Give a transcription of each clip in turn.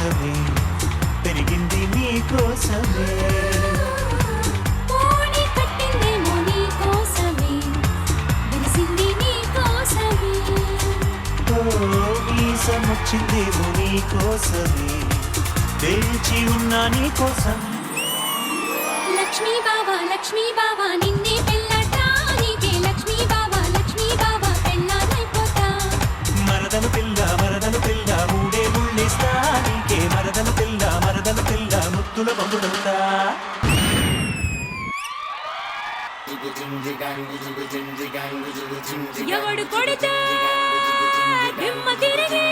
కోసమే పెరిగింది నీ కోసమే పోనీ కట్టిందేమో నీ కోసమే విరిసింది నీ కోసమే వీసమొచ్చిందేమో నీ కోసమే వేచి ఉన్నా నీ కోసం లక్ష్మీ బావా నిన్నే పెళ్ళటానికే లక్ష్మీ బావా పెళ్ళానైపోతా మరదలు పిల్ల మూడే ముళ్ళిస్తా నీకే మరదలు పిల్ల ముత్తుల బొమ్మడుతా ఎవడు కొడితే దిమ్మ తిరిగి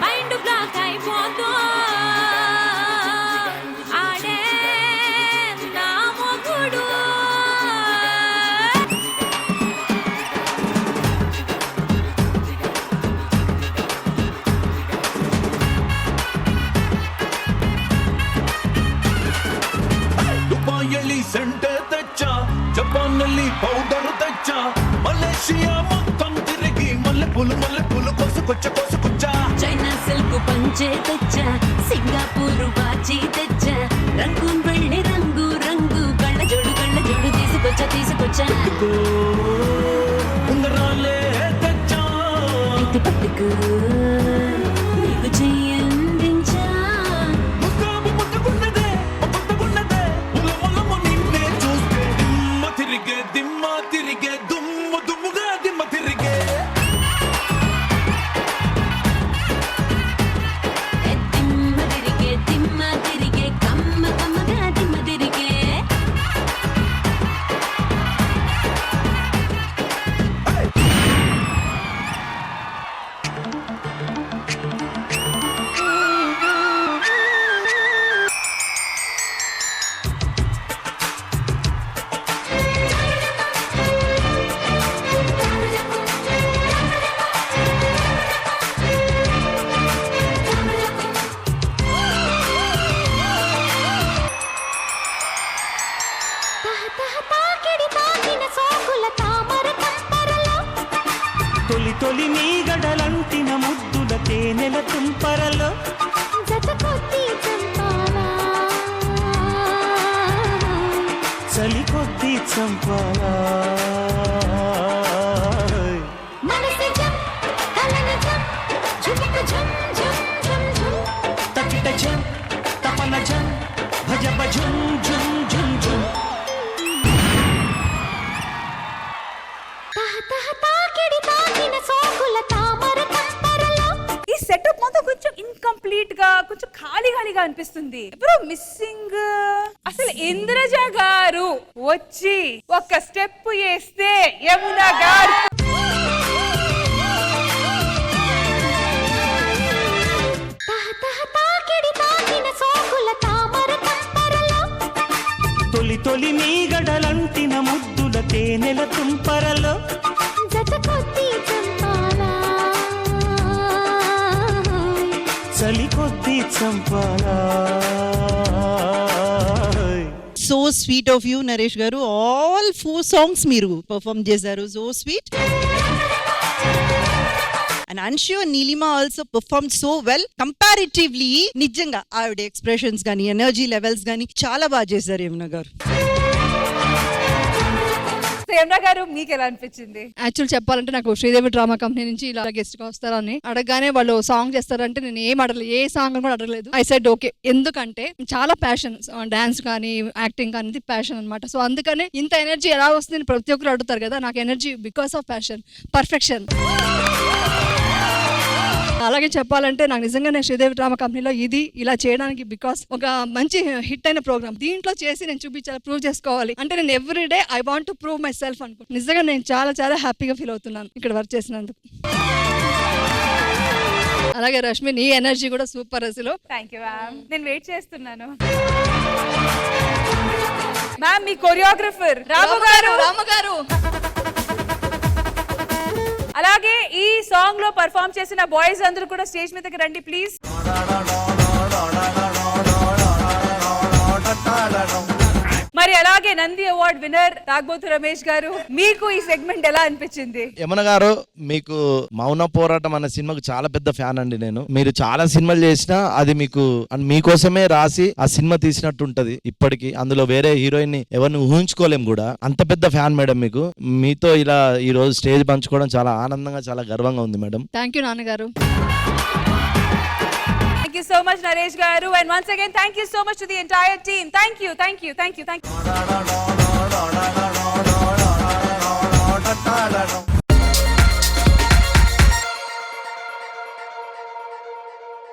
మైండ్ బ్లాక్ అయిపోతా ఆడే నా మొగుడు ದುಬಾಯಲ್ಲಿ ಸೆಂಟರ್ ತೆಚ್ಚ ಜಪಾನ್ನಲ್ಲಿ ಪೌಡರ್ ತೆಚ್ಚ ಮಲೇಷಿಯಾ మొత్తం తిరిగి మల్లె పూలు కోసుకొచ్చ చైనా సిల్క్ పంచే తెచ్చా సింగపూర్ వాచి తెచ్చా రంగూన్ వెళ్ళి రంగు కళ్ళ జోడు తీసుకొచ్చా ఉంగరాలే తెచ్చా ఇది పట్టుకు నీకు చెయ్యందించా ముట్టుకున్నదే ఉలమలము నిన్నే చూస్తే దిమ్మ తిరిగే దుమ్ముగా దిమ్మ తిరిగే దిమ్మ తిరిగే కమ్మగా దిమ్మ తిరిగే తాకిన సోకుల తామర తంపరలో తొలి నీ గడలంటిన ముద్దుల తేనెల తుంపరలో జత కొద్ది చంపాలా చలి కొద్ది చంపాలా మనసి జం తలని జం ఝుమక ఝం ఝం ఝం ఝం తకిట జం తపన జం భజ భజుం జుం జుం జుం తాకిన సోకుల తామర తంపరలో ఈ సెటప్ మొత్తం కొంచెం ఇన్కంప్లీట్ గా కొంచెం ఖాళీగా అనిపిస్తుంది ఎవరో మిస్సింగ్. అసలు ఇంద్రజ గారు వచ్చి ఒక స్టెప్ వేస్తే యమున గారు తాకిన సోకుల తామర తంపరలో తొలి నీ గడలంటిన ముద్దుల తేనెల తుంపరలో జత కొద్ది చంపాలా చలి కొద్ది చంపాలా so sweet of you Naresh garu. All 4 songs మీరు పర్ఫామ్ చేశారు. So sweet. And Anshu and Neelima also perform so well comparatively. నిజంగా ఆవిడ ఎక్స్ప్రెషన్స్ కానీ ఎనర్జీ లెవెల్స్ కానీ చాలా బాగా చేశారు యమున గారు. యమున గారు మీకు ఎలా అనిపించింది? యాక్చువల్ చెప్పాలంటే నాకు శ్రీదేవి డ్రామా కంపెనీ నుంచి ఇలా గెస్ట్ గా వస్తారని అడగగానే వాళ్ళు సాంగ్ చేస్తారంటే నేను ఏం అడగలేదు, ఏ సాంగ్ కూడా అడగలేదు. I said okay. ఎందుకంటే చాలా ప్యాషన్, డాన్స్ కానీ యాక్టింగ్ కానీ ప్యాషన్ అనమాట. సో అందుకనే ఇంత ఎనర్జీ ఎలా వస్తుంది ప్రతి ఒక్కరు అడుగుతారు కదా. నాకు energy because of passion, perfection. అలాగే చెప్పాలంటే నాకు నిజంగానే శ్రీదేవి డ్రామా కంపెనీలో ఇది ఇలా చేయడానికి బికాస్ ఒక మంచి హిట్ అయిన ప్రోగ్రామ్ దీంట్లో చేసి నేను చూపించాలి, ప్రూవ్ చేసుకోవాలి అంటే నేను every day I want to prove my self అనుకో. నిజంగా నేను చాలా హ్యాపీగా ఫీల్ అవుతున్నాను ఇక్కడ వర్క్ చేసినందుకు. అలాగే రష్మి నీ ఎనర్జీ కూడా సూపర్ అసలు. Thank you ma'am. నేను వెయిట్ చేస్తున్నాను. మ్యామ్ మీ కొరియోగ్రఫర్ రాము గారు. అలాగే ఈ సాంగ్ లో పర్ఫామ్ చేసిన బాయ్స్ అందరూ కూడా స్టేజ్ మీదకి రండి ప్లీజ్. మరి అలాగే నంది అవార్డ్ విన్నర్ తాగబోతు రమేష్ గారు, మీకు ఈ సెగ్మెంట్ ఎలా అనిపించింది? యమున గారు, మీకు మౌన పోరాటం అనే సినిమాకు చాలా పెద్ద ఫ్యాన్ అండి నేను. మీరు చాలా సినిమాలు చేసినా అది మీకు మీకోసమే రాసి ఆ సినిమా తీసినట్టు ఉంటది ఇప్పటికి. అందులో వేరే హీరోయిన్ ని ఎవరిని ఊహించుకోలేం కూడా. అంత పెద్ద ఫ్యాన్ మేడం మీకు. మీతో ఇలా ఈ రోజు స్టేజ్ పంచుకోవడం చాలా ఆనందంగా, చాలా గర్వంగా ఉంది మేడం. థ్యాంక్ యూ నాన్నగారు. Thank you so much Naresh garu, and once again thank you so much to the entire team. Thank you.